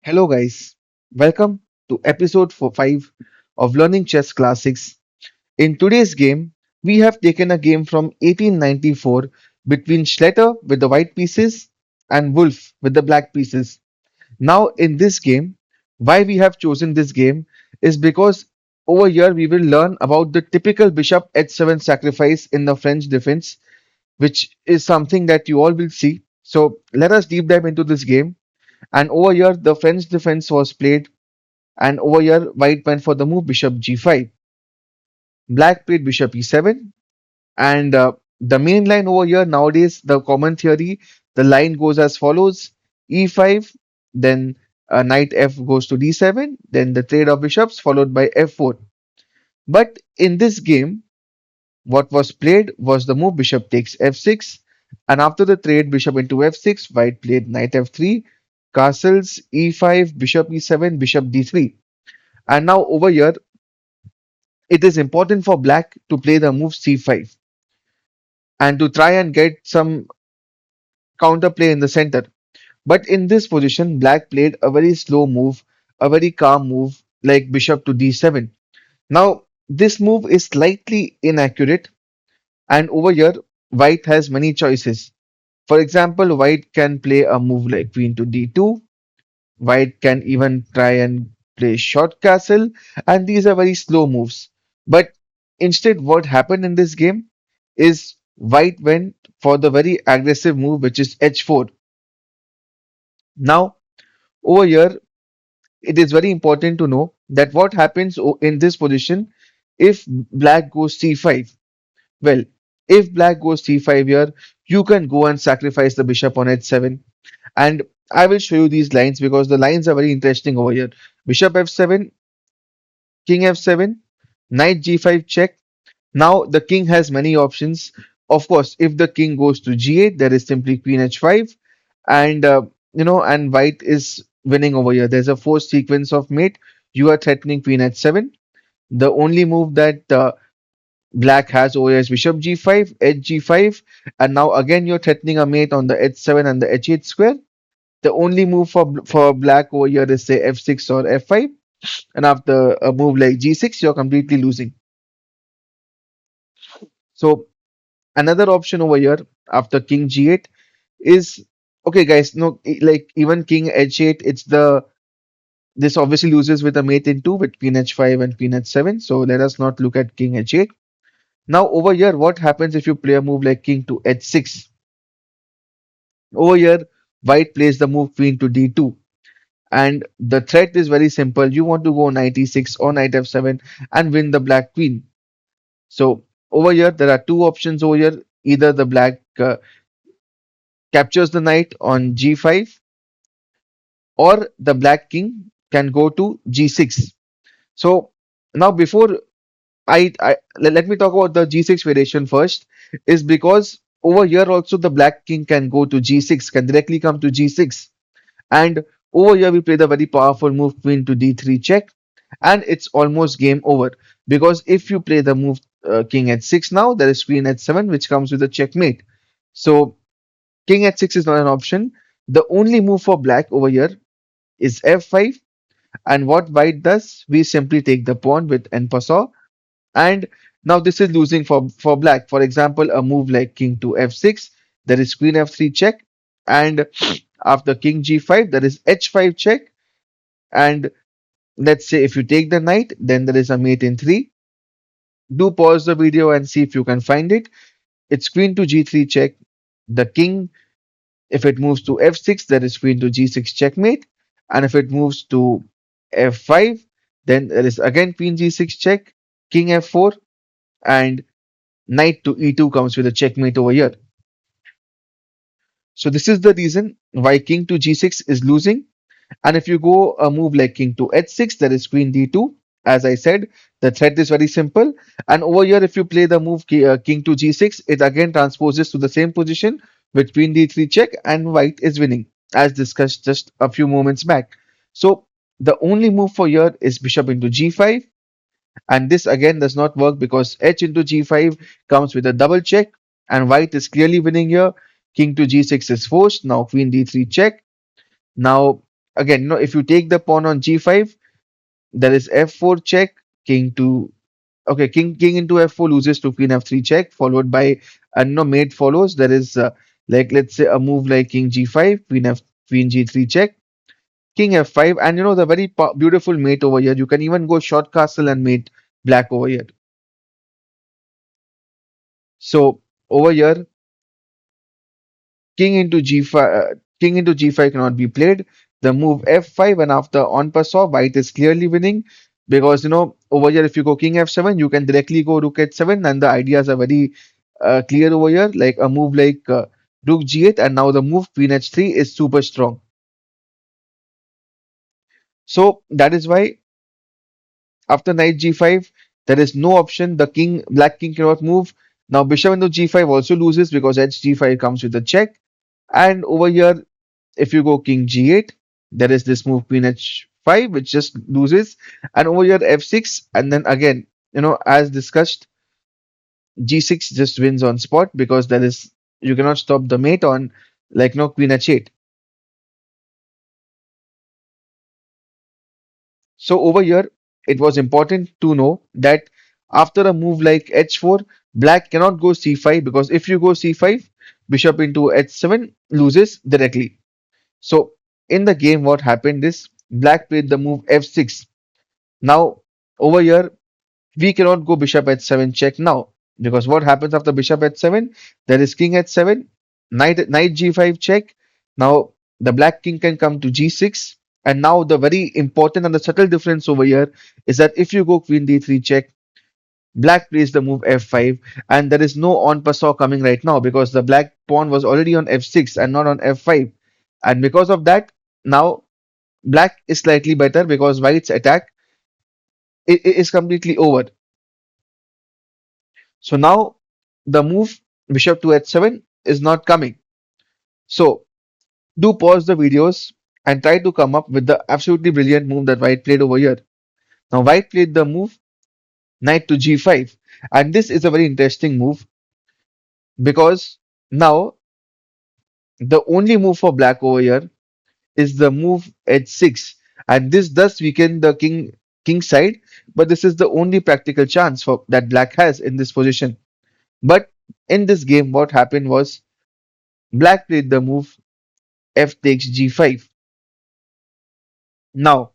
Hello guys, welcome to episode 5 of Learning Chess Classics. In today's game, we have taken a game from 1894 between Schlechter with the white pieces and Wulff with the black pieces. Now in this game, why we have chosen this game is because over here we will learn about the typical bishop h7 sacrifice in the French defense, which is something that you all will see. So let us deep dive into this game. And over here, the French defense was played, and over here, white went for the move bishop g5. Black played bishop e7, and the main line over here nowadays, the common theory, the line goes as follows: e5, then knight f goes to d7, then the trade of bishops followed by f4. But in this game, what was played was the move bishop takes f6, and after the trade bishop into f6, white played knight f3, castles e5, bishop e7, bishop d3. And now over here, it is important for black to play the move c5 and to try and get some counterplay in the center. But in this position, black played a very slow move, a very calm move like bishop to d7. Now, this move is slightly inaccurate, and over here, white has many choices. For example, white can play a move like queen to d2. White can even try and play short castle, and these are very slow moves. But instead, what happened in this game is white went for the very aggressive move, which is h4. Now, over here, it is very important to know that what happens in this position if black goes c5. Well, if black goes c5 here, you can go and sacrifice the bishop on h7. And I will show you these lines because the lines are very interesting over here. Bishop f7, king f7, knight g5 check. Now the king has many options. Of course, if the king goes to g8, there is simply queen h5, and and white is winning over here. There's a forced sequence of mate. You are threatening queen h7. The only move that black has over here is bishop g5, h5, and now again you're threatening a mate on the h7 and the h8 square. The only move for black over here is say f6 or f5, and after a move like g6, you're completely losing. So another option over here after king g8 is okay, guys. No, like even king h8, it's the this obviously loses with a mate in two with queen h5 and queen h7. So let us not look at king h8. Now over here, what happens if you play a move like king to h6? Over here, white plays the move queen to d2. And the threat is very simple. You want to go knight e6 or knight f7 and win the black queen. So over here, there are two options over here. Either the black captures the knight on g5, or the black king can go to g6. So now before let me talk about the g6 variation first, is because over here also the black king can go to g6, can directly come to g6. And over here we play the very powerful move queen to d3 check, and it's almost game over because if you play the move king h6 now, there is queen h7 which comes with a checkmate. So king h6 is not an option. The only move for black over here is f5, and what white does, we simply take the pawn with en passant, and now this is losing for black. For example, a move like king to f6, there is queen f3 check, and after king g5 there is h5 check, and let's say if you take the knight, then there is a mate in 3. Do pause the video and see if you can find it. It's queen to g3 check. The king, if it moves to f6, there is queen to g6 checkmate. And if it moves to f5, then there is again queen g6 check, king f4, and knight to e2 comes with a checkmate over here. So this is the reason why king to g6 is losing. And if you go a move like king to h6, there is queen d2. As I said, the threat is very simple. And over here, if you play the move king to g6, it again transposes to the same position with queen d3 check, and white is winning, as discussed just a few moments back. So the only move for here is bishop into g5. And this again does not work because h into g5 comes with a double check, and white is clearly winning here. King to g6 is forced. Now queen d3 check. Now again, if you take the pawn on g5, there is f4 check, king to okay, king into f4 loses to queen f3 check, followed by and no mate follows. There is like let's say a move like king g5, queen g3 check, king f5, and the very beautiful mate over here. You can even go short castle and mate black over here. So over here, king into g5 cannot be played. The move f5, and after on pass off, white is clearly winning because over here if you go king f7, you can directly go rook h7, and the ideas are very clear over here. Like a move like rook g8, and now the move queen h3 is super strong. So that is why after knight g5, there is no option. The black king cannot move. Now bishop into g5 also loses because hg5 comes with a check. And over here, if you go king g8, there is this move queen h5, which just loses. And over here, f6, and then again, as discussed, g6 just wins on spot because you cannot stop the mate on like no queen h8. So over here, it was important to know that after a move like h4, black cannot go c5 because if you go c5, bishop into h7 loses directly. So in the game, what happened is black played the move f6. Now over here, we cannot go bishop h7 check now because what happens after bishop h7? There is king h7, knight g5 check. Now the black king can come to g6, and now the very important and the subtle difference over here is that if you go queen d3 check, black plays the move f5, and there is no on passor coming right now because the black pawn was already on f6 and not on f5, and because of that, now black is slightly better because white's attack is completely over. So now the move bishop to h7 is not coming. So do pause the videos and try to come up with the absolutely brilliant move that white played over here. Now white played the move knight to g5, and this is a very interesting move because now the only move for black over here is the move h6, and this does weaken the king side, but this is the only practical chance for that black has in this position. But in this game, what happened was black played the move f takes g5. Now,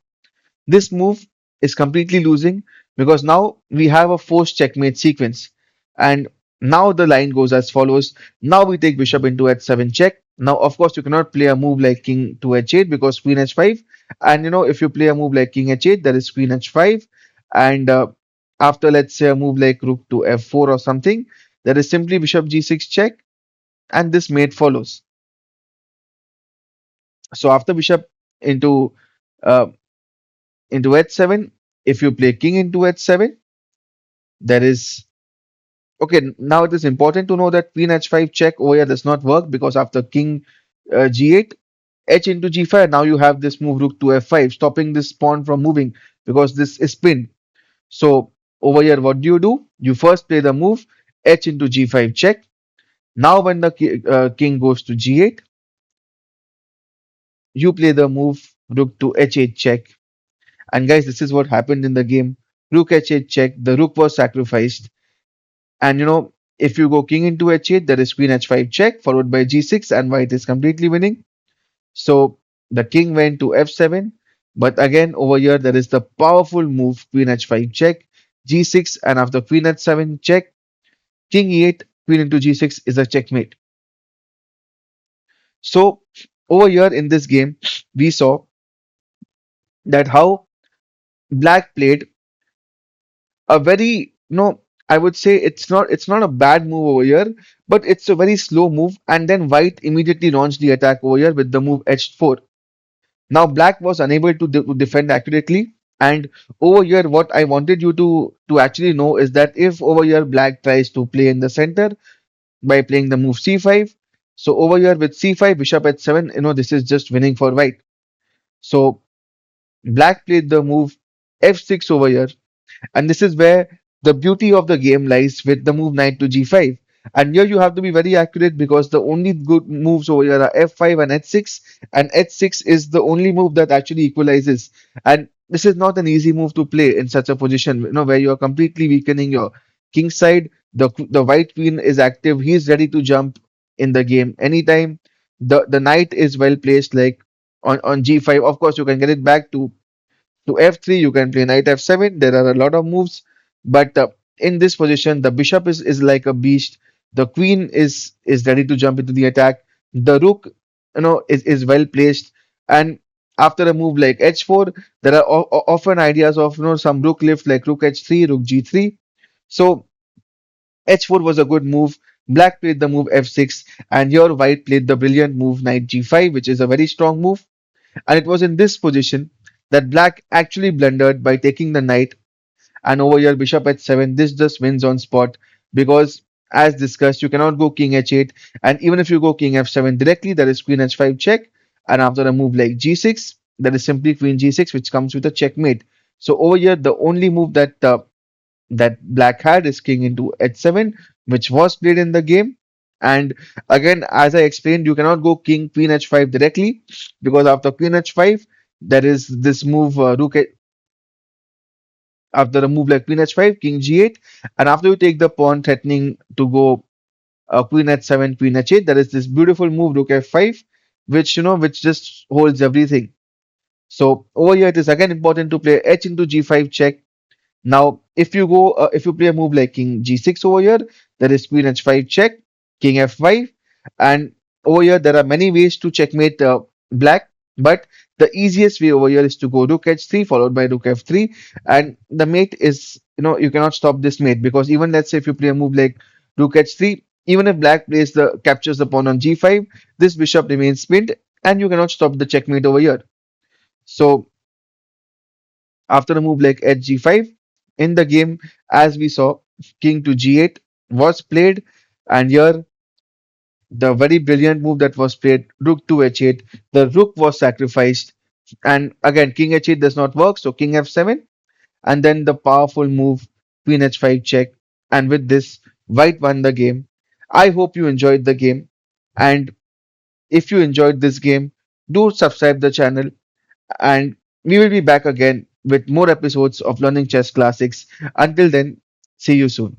this move is completely losing because now we have a forced checkmate sequence. And now the line goes as follows. Now we take bishop into h7 check. Now, of course, you cannot play a move like king to h8 because queen h5. And if you play a move like king h8, there is queen h5. And after, let's say, a move like rook to f4 or something, there is simply bishop g6 check, and this mate follows. So after bishop into uh, h7, if you play king into h7, there is okay. Now it is important to know that queen h5 check over here does not work because after king g8, h into g5, now you have this move rook to f5, stopping this pawn from moving because this is pinned. So over here, what do? You first play the move h into g5 check. Now when the king goes to g8, you play the move rook to h8 check. And guys, this is what happened in the game. Rook h8 check, the rook was sacrificed. And if you go king into h8, there is queen h5 check, followed by g6, and white is completely winning. So the king went to f7. But again, over here, there is the powerful move queen h5 check, g6, and after queen h7 check, king e8, queen into g6 is a checkmate. So over here in this game, we saw that how black played a very I would say it's not a bad move over here, but it's a very slow move, and then white immediately launched the attack over here with the move h4. Now black was unable to defend accurately, and over here what I wanted you to actually know is that if over here black tries to play in the center by playing the move c5, so over here with c5 bishop h7, this is just winning for white. So black played the move f6 over here, and this is where the beauty of the game lies with the move knight to g5. And here you have to be very accurate because the only good moves over here are f5 and h6, and h6 is the only move that actually equalizes. And this is not an easy move to play in such a position, where you are completely weakening your king side. The white queen is active. He's ready to jump in the game anytime. The knight is well placed, like on g5. Of course, you can get it back to f3. You can play knight f7. There are a lot of moves, but in this position, the bishop is like a beast. The queen is ready to jump into the attack. The rook, is well placed. And after a move like h4, there are often ideas of some rook lift like rook h3, rook g3. So h4 was a good move. Black played the move f6, and your white played the brilliant move knight g5, which is a very strong move. And it was in this position that black actually blundered by taking the knight, and over here bishop h7. This just wins on spot because, as discussed, you cannot go king h8, and even if you go king f7 directly, there is queen h5 check, and after a move like g6, there is simply queen g6, which comes with a checkmate. So over here, the only move that black had is king into h7, which was played in the game. And again, as I explained, you cannot go king queen h5 directly because after queen h5, there is this move after a move like queen h5, king g8, and after you take the pawn, threatening to go queen h7, queen h8, there is this beautiful move rook f5, which just holds everything. So over here, it is again important to play h into g5 check. Now, if you play a move like king g6 over here, there is queen h5 check, king f5, and over here there are many ways to checkmate black, but the easiest way over here is to go rook h3 followed by rook f3, and the mate is, you cannot stop this mate because even let's say if you play a move like rook h3, even if black plays the captures the pawn on g5, this bishop remains pinned, and you cannot stop the checkmate over here. So after a move like hg5 in the game, as we saw, king to g8 was played, and here the very brilliant move that was played, rook to h8, the rook was sacrificed, and again king h8 does not work, so king f7, and then the powerful move queen h5 check, and with this, white won the game. I hope you enjoyed the game, and if you enjoyed this game, do subscribe the channel, and we will be back again with more episodes of Learning Chess Classics. Until then, see you soon.